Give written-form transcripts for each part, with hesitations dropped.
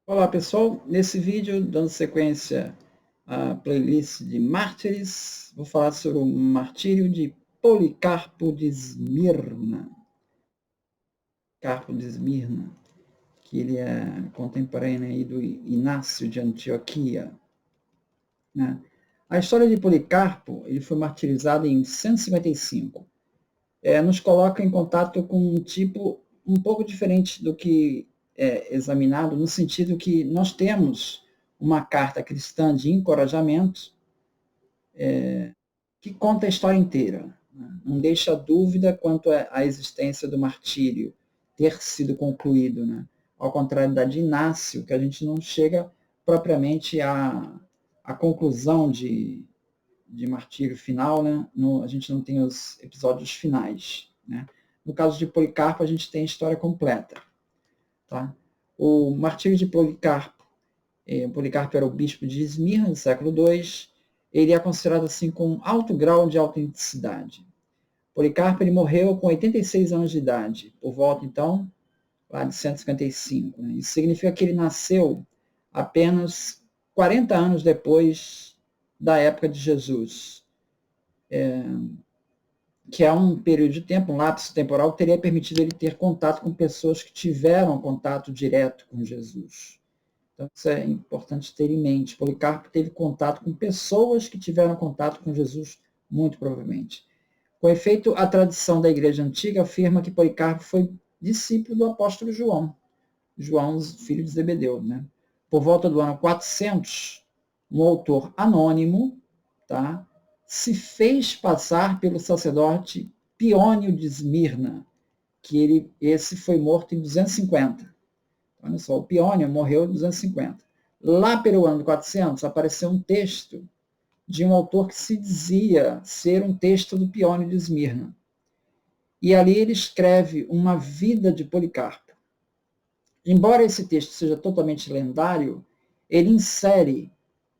Olá pessoal, nesse vídeo, dando sequência à playlist de mártires, vou falar sobre o martírio de Policarpo de Esmirna. Carpo de Esmirna, que ele é contemporâneo aí do Inácio de Antioquia, né? A história de Policarpo, ele foi martirizado em 155. Nos coloca em contato com um tipo um pouco diferente do que é examinado, no sentido que nós temos uma carta cristã de encorajamento que conta a história inteira, né? Não deixa dúvida quanto à existência do martírio ter sido concluído, né? Ao contrário da de Inácio, que a gente não chega propriamente à conclusão de martírio final, né? A gente não tem os episódios finais, né? No caso de Policarpo, a gente tem a história completa. Tá? O martírio de Policarpo, Policarpo era o bispo de Esmirna, no século II, ele é considerado assim com alto grau de autenticidade. Policarpo ele morreu com 86 anos de idade, por volta então lá de 155. Né? Isso significa que ele nasceu apenas 40 anos depois da época de Jesus, que é um período de tempo, um lapso temporal, que teria permitido ele ter contato com pessoas que tiveram contato direto com Jesus. Então, isso é importante ter em mente. Policarpo teve contato com pessoas que tiveram contato com Jesus, muito provavelmente. Com efeito, a tradição da Igreja Antiga afirma que Policarpo foi discípulo do apóstolo João, João, filho de Zebedeu. Né? Por volta do ano 400, um autor anônimo, tá, se fez passar pelo sacerdote Piônio de Esmirna, que esse foi morto em 250. Olha só, o Piônio morreu em 250. Lá pelo ano 400, apareceu um texto de um autor que se dizia ser um texto do Piônio de Esmirna. E ali ele escreve uma vida de Policarpo. Embora esse texto seja totalmente lendário, ele insere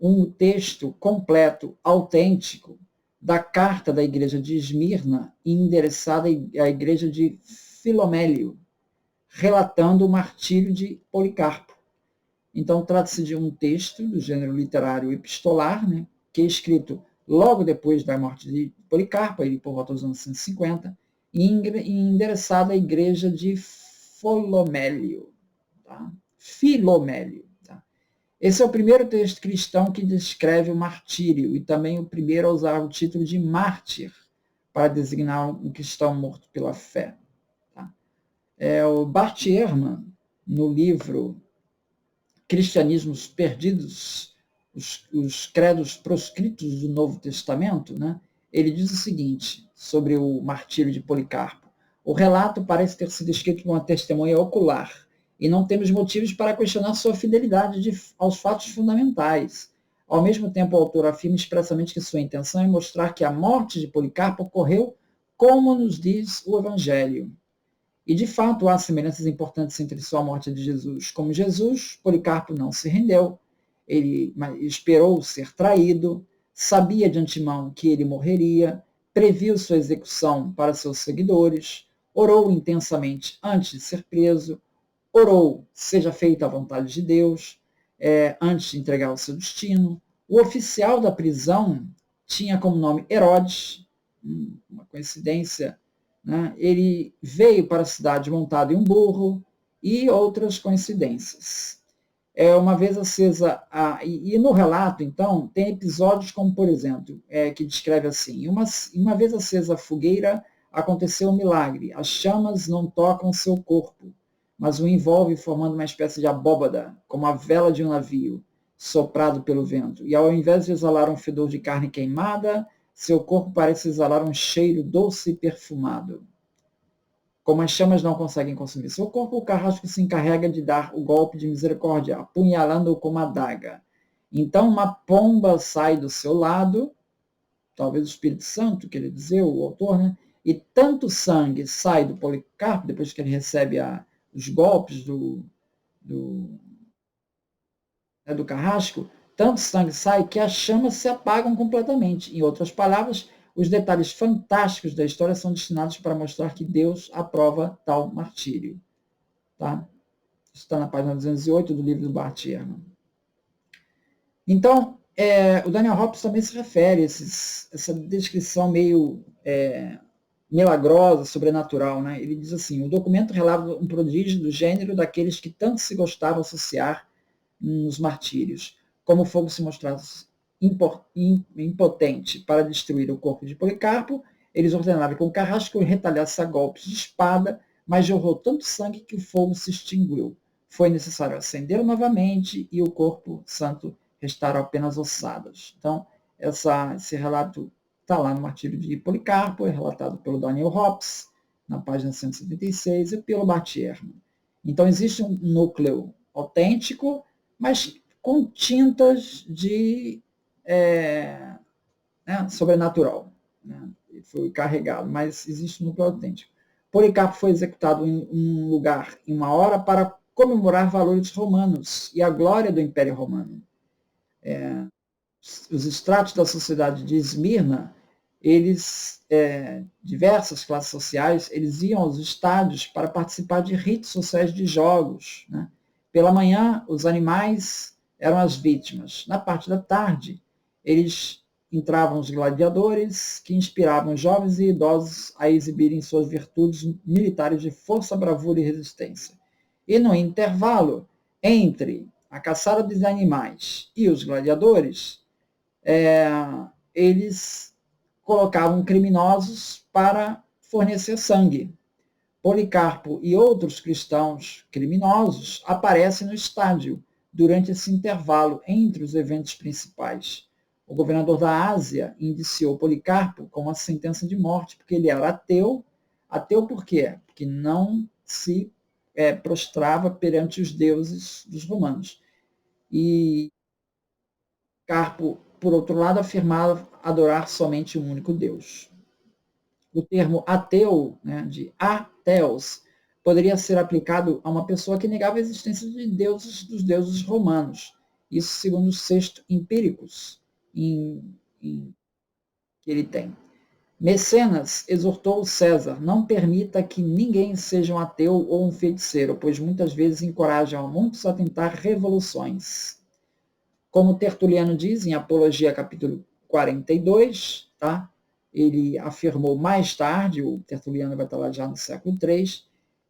um texto completo, autêntico, da carta da igreja de Esmirna, endereçada à igreja de Filomélio, relatando o martírio de Policarpo. Então, trata-se de um texto do gênero literário epistolar, né, que é escrito logo depois da morte de Policarpo, ele por volta dos anos 150, e endereçado à igreja de Filomélio. Tá? Filomélio. Tá? Esse é o primeiro texto cristão que descreve o martírio e também o primeiro a usar o título de mártir para designar um cristão morto pela fé. Tá? O Bart Ehrman, no livro Cristianismos Perdidos, os credos proscritos do Novo Testamento, né? Ele diz o seguinte sobre o martírio de Policarpo: o relato parece ter sido escrito por uma testemunha ocular e não temos motivos para questionar sua fidelidade aos fatos fundamentais. Ao mesmo tempo, o autor afirma expressamente que sua intenção é mostrar que a morte de Policarpo ocorreu como nos diz o Evangelho. E, de fato, há semelhanças importantes entre sua morte e de Jesus. Como Jesus, Policarpo não se rendeu, ele esperou ser traído, sabia de antemão que ele morreria, previu sua execução para seus seguidores, orou intensamente antes de ser preso, orou, seja feita a vontade de Deus, antes de entregar o seu destino. O oficial da prisão tinha como nome Herodes, uma coincidência, né? Ele veio para a cidade montado em um burro e outras coincidências. Uma vez acesa e no relato, então, tem episódios como, por exemplo, que descreve assim: uma vez acesa a fogueira, aconteceu um milagre. As chamas não tocam seu corpo, mas o envolve formando uma espécie de abóbada, como a vela de um navio, soprado pelo vento. E ao invés de exalar um fedor de carne queimada, seu corpo parece exalar um cheiro doce e perfumado. Como as chamas não conseguem consumir seu corpo, o carrasco se encarrega de dar o golpe de misericórdia, apunhalando-o com uma adaga. Então uma pomba sai do seu lado, talvez o Espírito Santo, quer dizer, o autor, né? E tanto sangue sai do Policarpo, depois que ele recebe os golpes do carrasco, tanto sangue sai que as chamas se apagam completamente. Em outras palavras, os detalhes fantásticos da história são destinados para mostrar que Deus aprova tal martírio. Tá? está na página 208 do livro do Bart Ehrman. Então, o Daniel Hobbes também se refere a essa descrição meio milagrosa, sobrenatural. Né? Ele diz assim, o documento relata um prodígio do gênero daqueles que tanto se gostavam associar nos martírios, como o fogo se mostrasse impotente para destruir o corpo de Policarpo, eles ordenaram que o carrasco retalhasse a golpes de espada, mas jorrou tanto sangue que o fogo se extinguiu. Foi necessário acendê-lo novamente e o corpo santo restaram apenas ossadas. Então, esse relato está lá no Martírio de Policarpo, é relatado pelo Daniel Hobbes, na página 176, e pelo Bart Ehrman. Então, existe um núcleo autêntico, mas com tintas de sobrenatural. Né? Foi carregado, mas existe um núcleo autêntico. Policarpo foi executado em um lugar, em uma hora, para comemorar valores romanos e a glória do Império Romano. Os estratos da sociedade de Esmirna, diversas classes sociais, eles iam aos estádios para participar de ritos sociais de jogos. Né? Pela manhã, os animais eram as vítimas. Na parte da tarde, eles entravam os gladiadores, que inspiravam jovens e idosos a exibirem suas virtudes militares de força, bravura e resistência. E no intervalo entre a caçada dos animais e os gladiadores, eles colocavam criminosos para fornecer sangue. Policarpo e outros cristãos criminosos aparecem no estádio durante esse intervalo entre os eventos principais. O governador da Ásia indiciou Policarpo com uma sentença de morte porque ele era ateu. Ateu por quê? Porque não se prostrava perante os deuses dos romanos. E Carpo, por outro lado, afirmava adorar somente um único Deus. O termo ateu, né, de ateos, poderia ser aplicado a uma pessoa que negava a existência de deuses, dos deuses romanos. Isso segundo os Sexto Empíricos que ele tem. Mecenas exortou César, não permita que ninguém seja um ateu ou um feiticeiro, pois muitas vezes encorajam a muitos a tentar revoluções. Como Tertuliano diz em Apologia, capítulo 42, tá? Ele afirmou mais tarde, o Tertuliano vai estar lá já no século III,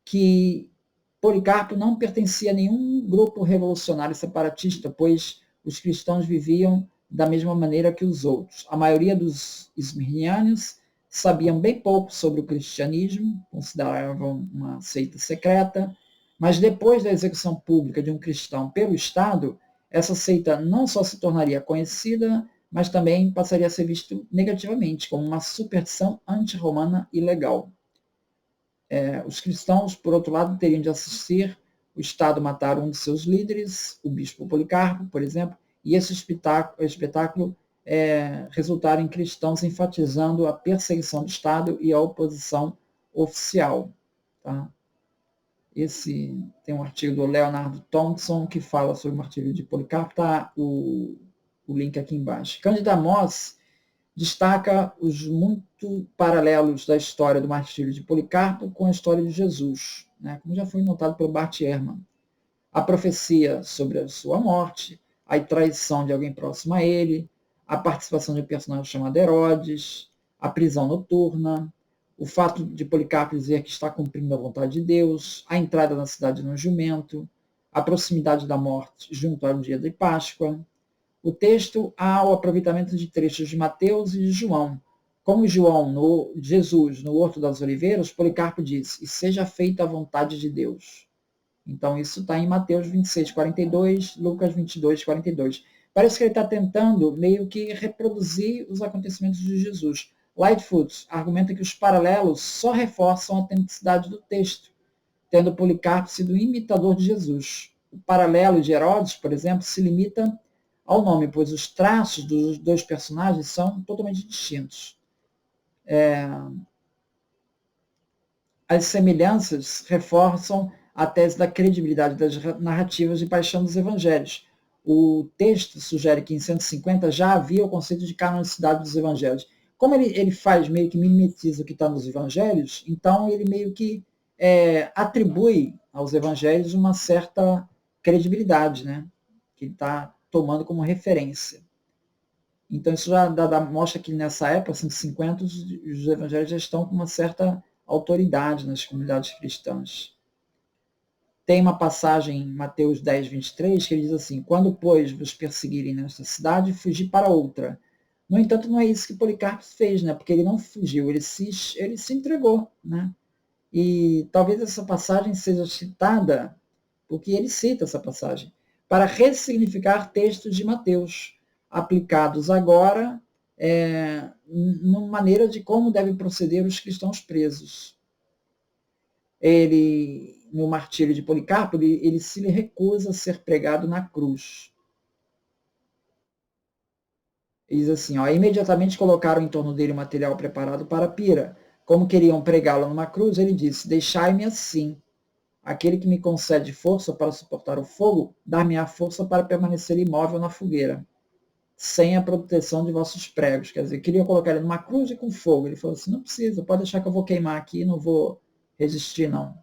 que Policarpo não pertencia a nenhum grupo revolucionário separatista, pois os cristãos viviam da mesma maneira que os outros. A maioria dos esmirnianos sabiam bem pouco sobre o cristianismo, consideravam uma seita secreta, mas depois da execução pública de um cristão pelo Estado, essa seita não só se tornaria conhecida, mas também passaria a ser visto negativamente, como uma superstição anti-romana ilegal. Os cristãos, por outro lado, teriam de assistir o Estado matar um de seus líderes, o bispo Policarpo, por exemplo, e esse espetáculo resultar em cristãos enfatizando a perseguição do Estado e a oposição oficial. Tá? Tem um artigo do Leonard Thompson que fala sobre o martírio de Policarpo, está o link aqui embaixo. Cândida Moss destaca os muito paralelos da história do martírio de Policarpo com a história de Jesus, né? Como já foi notado pelo Bart Ehrman. A profecia sobre a sua morte, a traição de alguém próximo a ele, a participação de um personagem chamado Herodes, a prisão noturna, o fato de Policarpo dizer que está cumprindo a vontade de Deus, a entrada na cidade no jumento, a proximidade da morte junto ao dia de Páscoa. O texto há o aproveitamento de trechos de Mateus e de João. Como Jesus, no Horto das Oliveiras, Policarpo diz, e seja feita a vontade de Deus. Então, isso está em Mateus 26, 42, Lucas 22, 42. Parece que ele está tentando meio que reproduzir os acontecimentos de Jesus. Lightfoot argumenta que os paralelos só reforçam a autenticidade do texto, tendo Policarpo sido imitador de Jesus. O paralelo de Herodes, por exemplo, se limita ao nome, pois os traços dos dois personagens são totalmente distintos. As semelhanças reforçam a tese da credibilidade das narrativas de paixão dos evangelhos. O texto sugere que em 150 já havia o conceito de canonicidade dos evangelhos. Como ele faz, meio que mimetiza o que está nos evangelhos, então ele meio que atribui aos evangelhos uma certa credibilidade, né? Que ele está tomando como referência. Então, isso já mostra que nessa época, 150, os evangelhos já estão com uma certa autoridade nas comunidades cristãs. Tem uma passagem em Mateus 10, 23, que ele diz assim: quando, pois, vos perseguirem nesta cidade, fugi para outra. No entanto, não é isso que Policarpo fez, né? Porque ele não fugiu, ele se entregou, né? E talvez essa passagem seja citada, porque ele cita essa passagem, para ressignificar textos de Mateus, aplicados agora numa maneira de como devem proceder os cristãos presos. Ele, no martírio de Policarpo, ele se recusa a ser pregado na cruz. Ele diz assim, ó, imediatamente colocaram em torno dele o material preparado para a pira. Como queriam pregá-lo numa cruz, ele disse, deixai-me assim. Aquele que me concede força para suportar o fogo, dar-me-á força para permanecer imóvel na fogueira, sem a proteção de vossos pregos. Quer dizer, queria colocar ele numa cruz e com fogo. Ele falou assim, não precisa, pode deixar que eu vou queimar aqui, não vou resistir, não.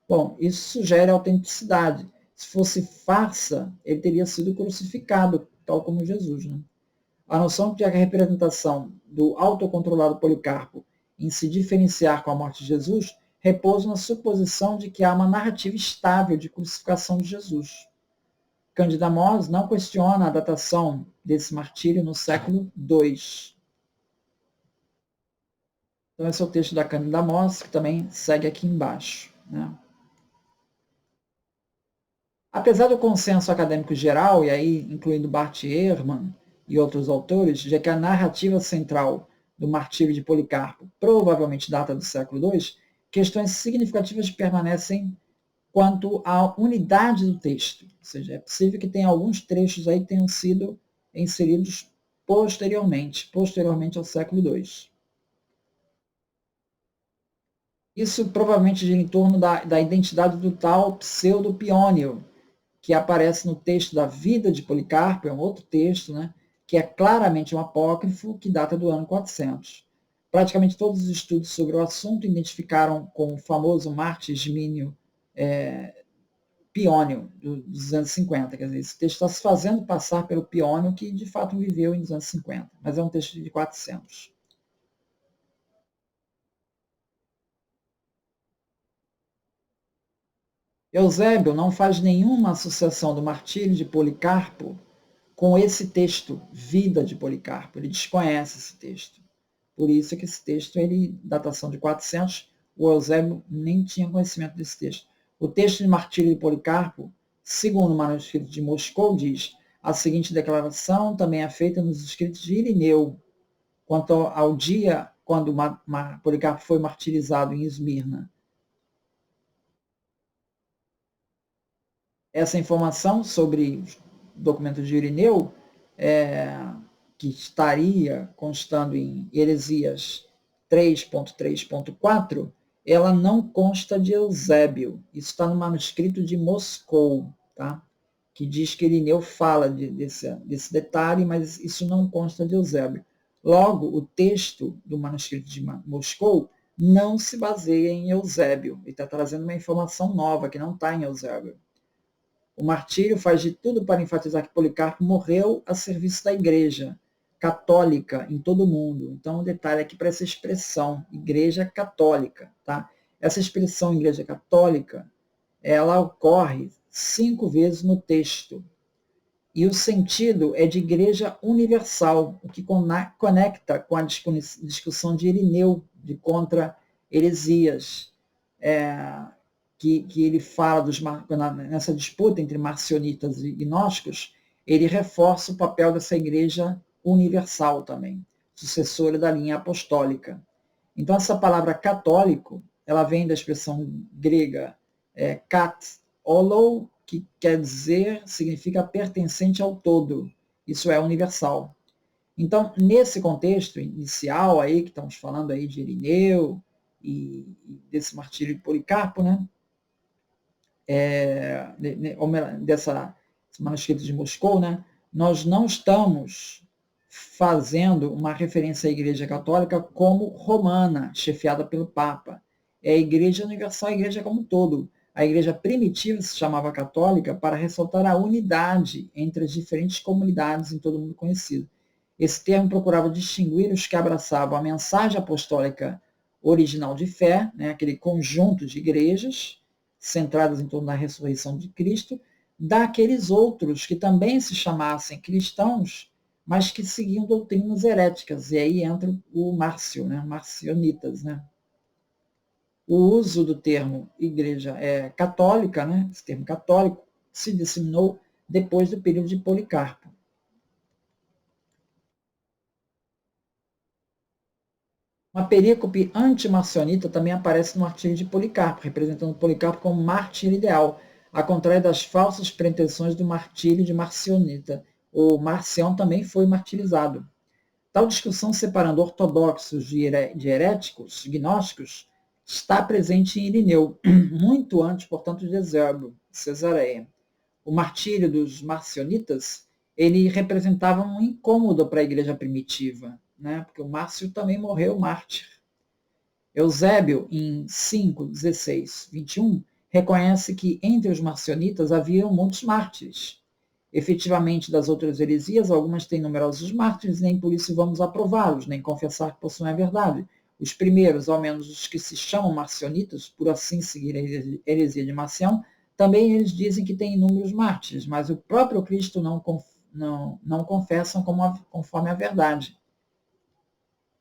Bom, isso sugere autenticidade. Se fosse farsa, ele teria sido crucificado, tal como Jesus, né? A noção de que a representação do autocontrolado Policarpo em se diferenciar com a morte de Jesus repousa na suposição de que há uma narrativa estável de crucificação de Jesus. Cândido Amós não questiona a datação desse martírio no século II. Então, esse é o texto da Cândido Amós, que também segue aqui embaixo, né? Apesar do consenso acadêmico geral, e aí incluindo Bart Ehrman e outros autores, de que a narrativa central do martírio de Policarpo provavelmente data do século II, questões significativas permanecem quanto à unidade do texto. Ou seja, é possível que tenha alguns trechos aí que tenham sido inseridos posteriormente ao século II. Isso provavelmente gira em torno da identidade do tal pseudo-Piônio, que aparece no texto da vida de Policarpo, é um outro texto, né, que é claramente um apócrifo que data do ano 400. Praticamente todos os estudos sobre o assunto identificaram com o famoso Martis Minio Piônio, dos 250. Quer dizer, esse texto está se fazendo passar pelo Piônio, que de fato viveu em 250, mas é um texto de 400. Eusébio não faz nenhuma associação do martírio de Policarpo com esse texto, Vida de Policarpo. Ele desconhece esse texto. Por isso é que esse texto, ele, datação de 400, o Eusébio nem tinha conhecimento desse texto. O texto de Martírio de Policarpo, segundo o manuscrito de Moscou, diz: a seguinte declaração também é feita nos escritos de Irineu, quanto ao dia quando Policarpo foi martirizado em Esmirna. Essa informação sobre os documentos de Irineu, que estaria constando em Heresias 3.3.4, ela não consta de Eusébio. Isso está no manuscrito de Moscou, tá? Que diz que Irineu fala desse detalhe, mas isso não consta de Eusébio. Logo, o texto do manuscrito de Moscou não se baseia em Eusébio. Ele está trazendo uma informação nova que não está em Eusébio. O martírio faz de tudo para enfatizar que Policarpo morreu a serviço da Igreja católica em todo o mundo. Então, um detalhe aqui para essa expressão, Igreja Católica. Tá? Essa expressão Igreja Católica, ela ocorre 5 vezes no texto. E o sentido é de Igreja Universal, o que conecta com a discussão de Irineu, de contra heresias. Que ele fala nessa disputa entre marcionitas e gnósticos, ele reforça o papel dessa igreja universal também, sucessora da linha apostólica. Então, essa palavra católico, ela vem da expressão grega kat olou, que quer dizer, significa pertencente ao todo. Isso é universal. Então, nesse contexto inicial aí, que estamos falando aí de Irineu e desse martírio de Policarpo, né? Desse manuscrito de Moscou, né? Nós não estamos fazendo uma referência à Igreja Católica como romana, chefiada pelo Papa. É a Igreja Universal, a Igreja como um todo. a igreja primitiva se chamava católica para ressaltar a unidade entre as diferentes comunidades em todo o mundo conhecido. Esse termo procurava distinguir os que abraçavam a mensagem apostólica original de fé, né, aquele conjunto de igrejas centradas em torno da ressurreição de Cristo, daqueles outros que também se chamassem cristãos, mas que seguiam doutrinas heréticas. E aí entra o Márcio, né, marcionitas, né? O uso do termo igreja católica, né, esse termo católico, se disseminou depois do período de Policarpo. Uma perícope antimarcionita também aparece no artigo de Policarpo, representando Policarpo como mártir ideal, ao contrário das falsas pretensões do martírio de Marcionita. O Marcião também foi martirizado. Tal discussão separando ortodoxos de heréticos, gnósticos, está presente em Irineu, muito antes, portanto, de Eusébio, Cesareia. O martírio dos marcionitas, ele representava um incômodo para a igreja primitiva, né? Porque o Márcio também morreu mártir. Eusébio, em 5, 16, 21, reconhece que entre os marcionitas haviam muitos mártires. Efetivamente, das outras heresias, algumas têm numerosos mártires, nem por isso vamos aprová-los, nem confessar que possuem a verdade. Os primeiros, ao menos os que se chamam marcionitas, por assim seguir a heresia de Marcião, também eles dizem que têm inúmeros mártires, mas o próprio Cristo não confessam conforme a verdade.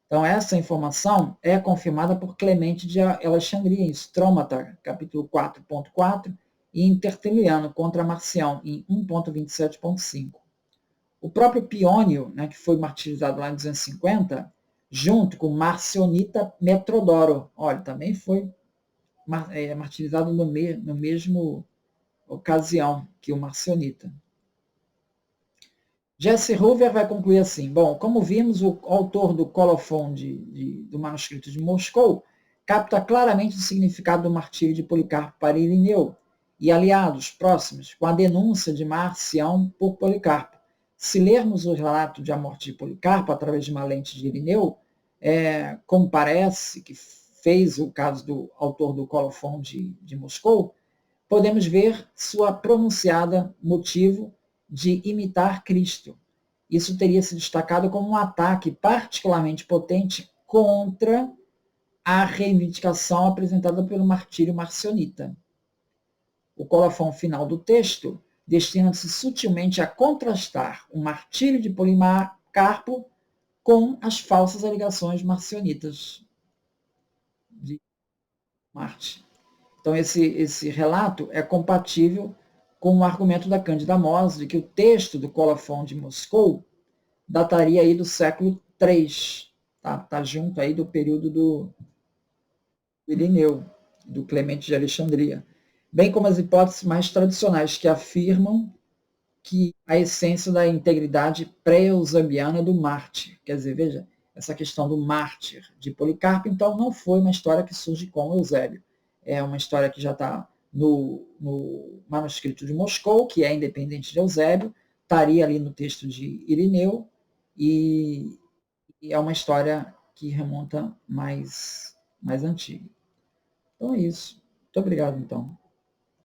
Então, essa informação é confirmada por Clemente de Alexandria, em Stromata, capítulo 4.4, e em Tertuliano, contra Marcião, em 1.27.5. O próprio Piônio, né, que foi martirizado lá em 250, junto com Marcionita Metrodoro, olha, também foi martirizado no mesmo ocasião que o Marcionita. Jesse Hoover vai concluir assim: bom, como vimos, o autor do colofon do manuscrito de Moscou capta claramente o significado do martírio de Policarpo para Irineu e aliados próximos com a denúncia de Marcião por Policarpo. Se lermos o relato de a morte de Policarpo através de uma lente de Irineu, como parece que fez o caso do autor do colofon de Moscou, podemos ver sua pronunciada motivo de imitar Cristo. Isso teria se destacado como um ataque particularmente potente contra a reivindicação apresentada pelo martírio marcionita. O colofão final do texto destina-se sutilmente a contrastar o martírio de Policarpo com as falsas alegações marcionitas de Marte. Então, esse relato é compatível com o argumento da Cândida Mose de que o texto do colofon de Moscou dataria aí do século III, tá junto aí do período do Irineu, do Clemente de Alexandria, bem como as hipóteses mais tradicionais que afirmam que a essência da integridade pré-eusebiana do mártir, quer dizer, veja, essa questão do mártir de Policarpo, então, não foi uma história que surge com Eusébio, é uma história que já está no manuscrito de Moscou, que é independente de Eusébio, estaria ali no texto de Irineu, e é uma história que remonta mais antiga. Então é isso. Muito obrigado, então.